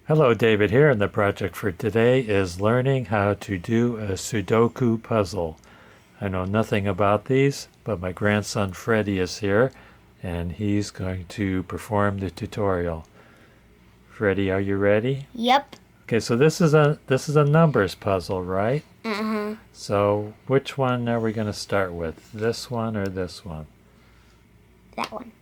Hello, David here, and the project for today is learning how to do a Sudoku puzzle. I know nothing about these, but my grandson Freddie is here, and he's going to perform the tutorial. Freddie, are you ready? Yep. Okay, so this is a numbers puzzle, right? Mm-hmm. So which one are we going to start with? This one or this one? That one.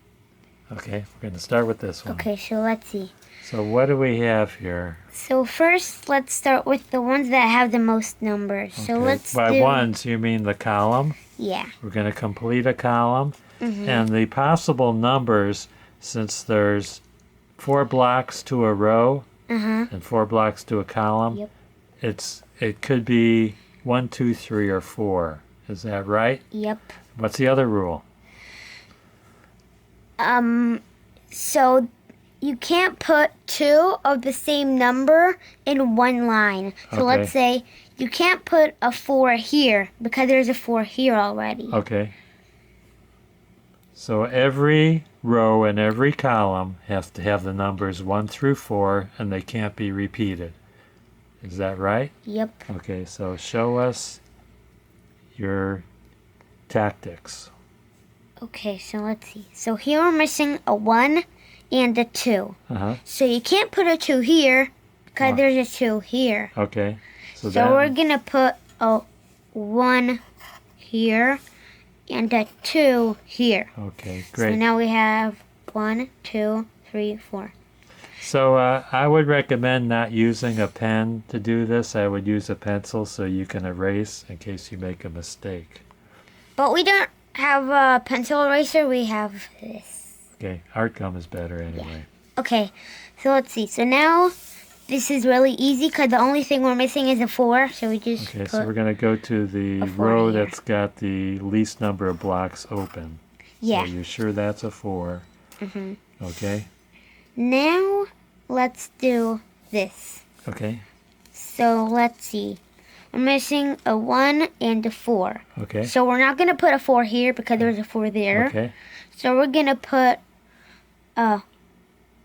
Okay, we're going to start with this one. Okay, so let's see. So what do we have here? So first, let's start with the ones that have the most numbers. So Okay, let's by do... ones, you mean the column? Yeah. We're going to complete a column. Mm-hmm. And the possible numbers, since there's 4 blocks to a row and 4 blocks to a column, Yep. it could be 1, 2, 3, or 4. Is that right? Yep. What's the other rule? So you can't put two of the same number in one line. So Okay. let's say you can't put a 4 here because there's a 4 here already. Okay. So every row and every column has to have the numbers 1 through 4, and they can't be repeated. Is that right? Yep. Okay, so show us your tactics. Okay, so let's see. So here we're missing a 1 and a 2. Uh-huh. So you can't put a 2 here because Why? there's a 2 here. Okay. So We're going to put a 1 here and a 2 here. Okay, So great. now we have 1, 2, 3, 4. So I would recommend not using a pen to do this. I would use a pencil so you can erase in case you make a mistake. But we don't have a pencil eraser, we have this. Okay, art gum is better anyway. Okay, so let's see. So now this is really easy because the only thing we're missing is a 4. So we just Okay, put... so we're going to go to the a 4 row here. that's got the least number of blocks open. Yeah. So you're sure that's a 4? Mm-hmm. Okay. Now let's do this. Okay. So let's see. We're missing a 1 and a 4. Okay. So we're not going to put a 4 here because there's a 4 there. Okay. So we're going to put a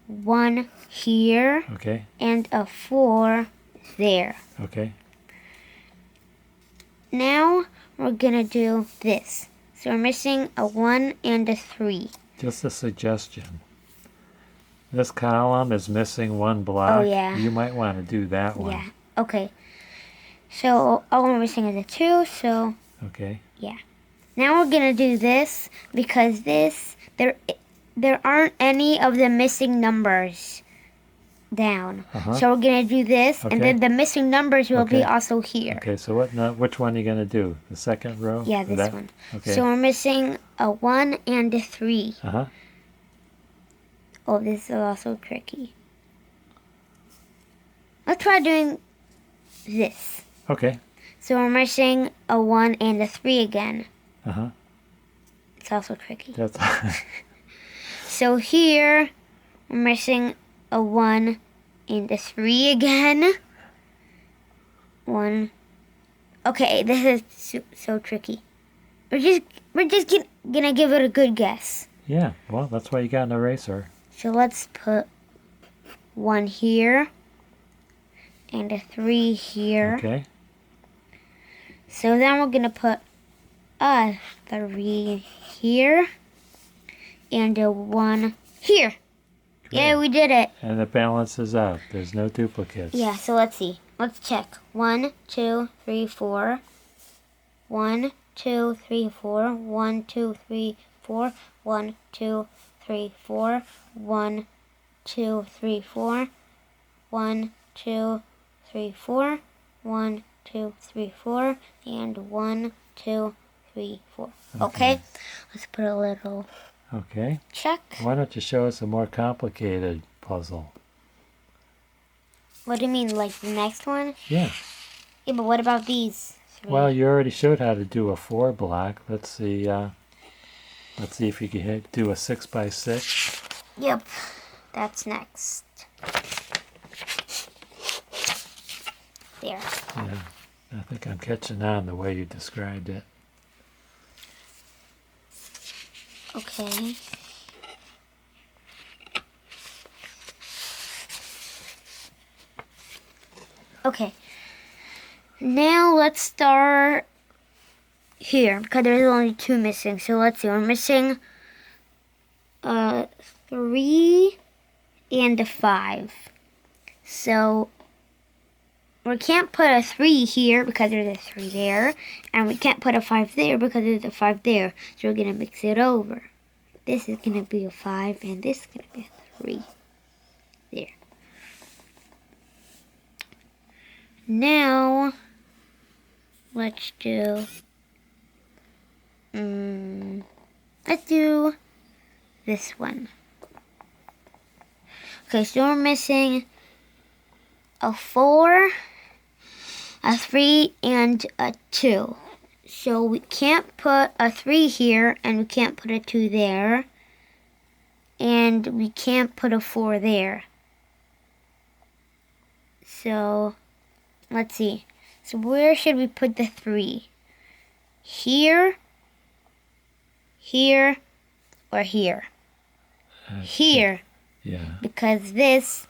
1 here Okay. and a 4 there. Okay. Now we're going to do this. So we're missing a 1 and a 3. Just a suggestion. This column is missing 1 block. Oh, yeah. You might want to do that one. Yeah. Okay. So all we're missing is a 2. So Okay. yeah. Now we're going to do this because there aren't any of the missing numbers down. Uh-huh. So we're going to do this, and Okay. then the missing numbers will be Okay. also here. Okay, so which one are you going to do? The second row? Yeah, Or this that? one. Okay. So we're missing a 1 and a 3. Uh-huh. Oh, this is also tricky. Let's try doing this. Okay. So we're missing a 1 and a 3 again. Uh-huh. It's also tricky. That's So here, we're missing a 1 and a 3 again. 1. Okay, this is so tricky. We're just gonna give it a good guess. Yeah, well, that's why you got an eraser. So let's put 1 here and a 3 here. Okay. So then we're gonna put a 3 here and a 1 here. Yeah, we did it. And it balances out. There's no duplicates. Yeah, so let's see. Let's check. 1, 2, 3, 4. 1, 2, 3, 4. 1, 2, 3, 4. 1, 2, 3, 4. 1, 2, 3, 4. 1, 2, 3, 4. 1, 2, 3, 4. And 1, 2, 3, 4. Okay. Let's put a little Okay. check. Why don't you show us a more complicated puzzle? What do you mean, like the next one? Yeah. Yeah, but what about these 3? Well, you already showed how to do a 4 block. Let's see if you can do a 6 by 6. Yep, that's next. There. Yeah. I think I'm catching on the way you described it. Okay. Now let's start here because there's only 2 missing. So let's see. We're missing 3 and a 5. So we can't put a 3 here because there's a 3 there. And we can't put a 5 there because there's a 5 there. So we're going to mix it over. This is going to be a 5 and this is going to be a 3. There. Now, let's do this one. Okay, so we're missing a 4, a 3, and a 2. So we can't put a 3 here, and we can't put a 2 there. And we can't put a 4 there. So, let's see. So where should we put the 3? Here, here, or here? Here. Yeah. Because this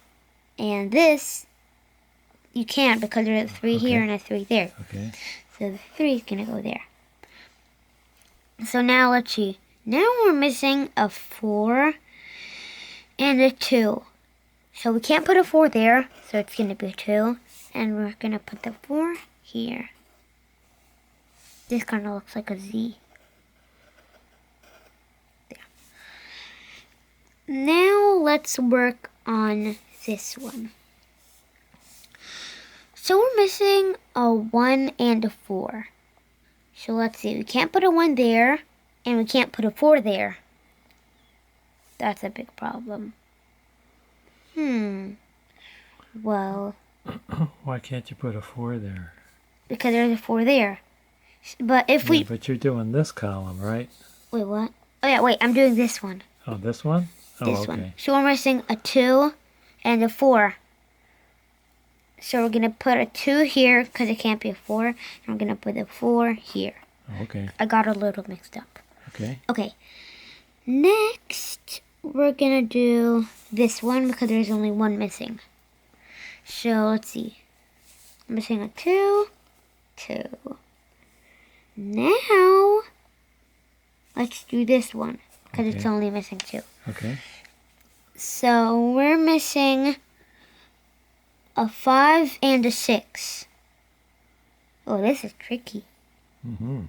and this, you can't because there's a 3 here and a 3 there. Okay. So the 3 is going to go there. So now let's see. Now we're missing a 4 and a 2. So we can't put a 4 there, so it's going to be a 2. And we're going to put the 4 here. This kind of looks like a Z. There. Now let's work on this one. So we're missing a 1 and a 4. So let's see. We can't put a 1 there, and we can't put a 4 there. That's a big problem. Well, Why can't you put a 4 there? because there's a 4 there. But if Yeah, we... but you're doing this column, right? Wait, what? Oh, yeah, wait. I'm doing this one. Oh, this one? Oh, This okay. one. So we're missing a 2 and a 4. So we're going to put a 2 here because it can't be a 4. And we're going to put a 4 here. Okay. I got a little mixed up. Okay. Okay. Next, we're going to do this one because there's only 1 missing. So let's see. I'm missing a 2, 2. Now, let's do this one because it's Okay. only missing 2. Okay. So we're missing a 5 and a 6. Oh, this is tricky. Mm-hmm.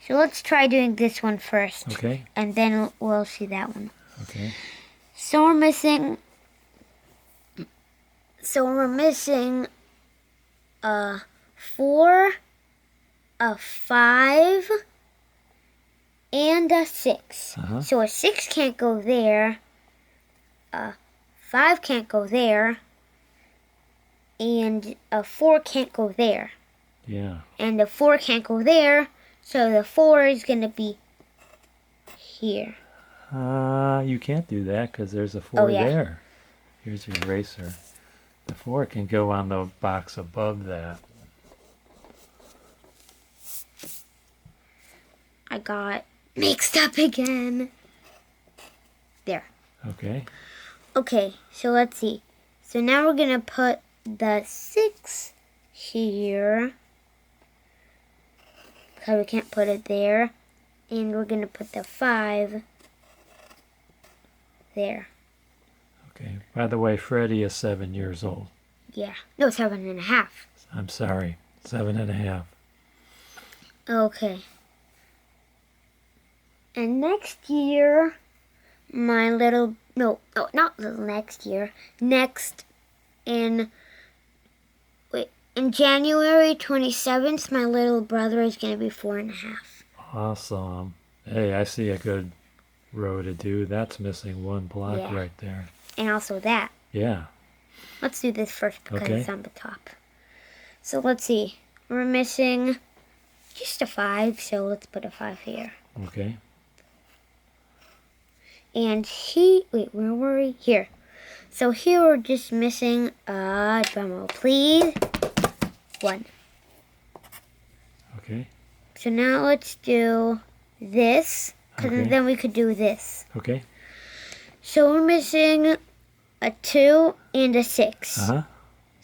So let's try doing this one first. Okay. And then we'll see that one. Okay. So we're missing a 4, a 5, and a 6. Uh-huh. So a 6 can't go there. A 5 can't go there. And a 4 can't go there. Yeah. And the 4 can't go there. So the 4 is going to be here. You can't do that because there's a 4 yeah. there. Here's your eraser. The 4 can go on the box above that. I got mixed up again. There. Okay. Okay, so let's see. So now we're going to put the 6 here. Because we can't put it there. And we're going to put the 5 there. Okay. By the way, Freddie is 7 years old. Yeah. No, 7.5. I'm sorry. 7.5. Okay. And next year, next in January 27th, my little brother is going to be 4.5. Awesome. Hey, I see a good row to do. That's missing 1 block Yeah. right there. And also that. Yeah. Let's do this first because Okay. it's on the top. So let's see. We're missing just a 5, so let's put a 5 here. Okay. And wait, where were we? Here. So here we're just missing, drum roll please, 1. Okay. So now let's do this, because Okay. then we could do this. Okay. So we're missing a 2 and a 6. Uh-huh.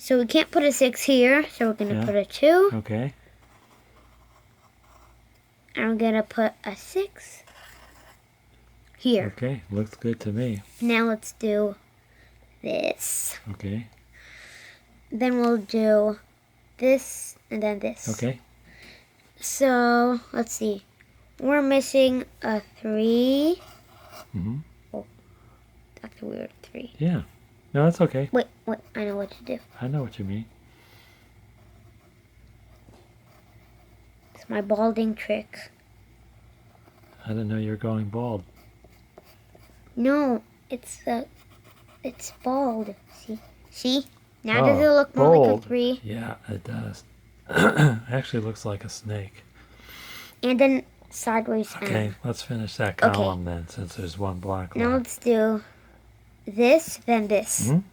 So we can't put a 6 here, so we're going to Yeah. put a 2. Okay. And we're going to put a 6 here. Okay. Looks good to me. Now let's do this. Okay. Then we'll do this and then this. Okay. So, let's see. We're missing a 3. Mm-hmm. Oh, that's a weird 3. Yeah. No, that's okay. Wait, I know what to do. I know what you mean. It's my balding trick. I didn't know you were going bald. No, it's bald. See? Now does it look more like a bold. 3? Yeah, it does. Actually looks like a snake. And then sideways Okay, M. let's finish that Okay. column then, since there's one block Now left. let's do this, then this. Mhm.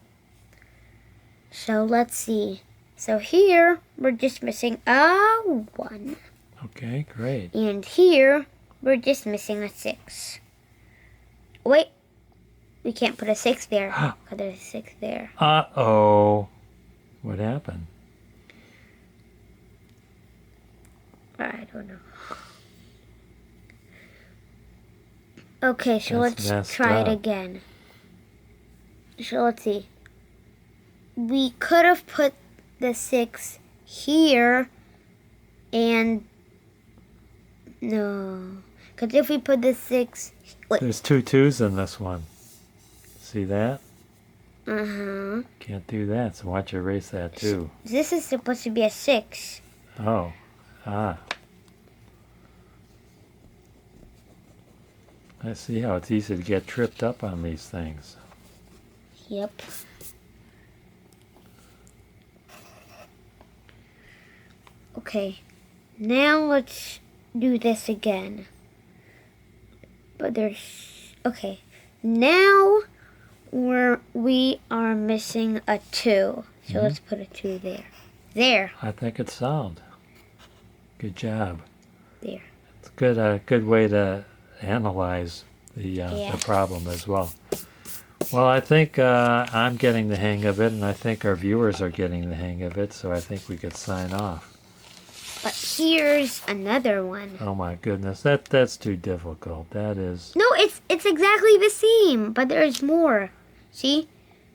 So let's see. So here, we're just missing a 1. Okay, great. And here, we're just missing a 6. Wait. We can't put a 6 there. Because there's a 6 there. Uh-oh. What happened? I don't know. Okay, so That's let's messed try it up. again. So let's see. We could have put the 6 here and no. Because if we put the 6... Wait. There's 2 2s in this one. See that? Uh-huh. Can't do that, so why don't you erase that too? This is supposed to be a 6. Oh. Ah. I see how it's easy to get tripped up on these things. Yep. Okay. Now let's do this again. But there's... Okay. Now we are missing a 2. So let's put a 2 there. There. I think it's sound. Good job. There. It's a good way to analyze the Yeah. problem as well. Well, I think I'm getting the hang of it, and I think our viewers are getting the hang of it, so I think we could sign off. But here's another one. Oh my goodness, that's too difficult. That is... No, it's exactly the same, but there's more. See?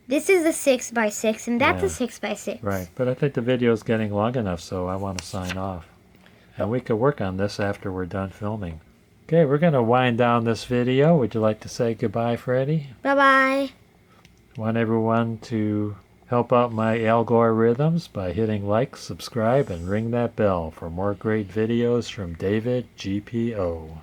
This is a 6 by 6 and that's Yeah. a 6 by 6. Right, but I think the video is getting long enough, so I want to sign off. And we could work on this after we're done filming. Okay, we're going to wind down this video. Would you like to say goodbye, Freddie? Bye-bye. Want everyone to help out my algorithms by hitting like, subscribe, and ring that bell for more great videos from David GPO.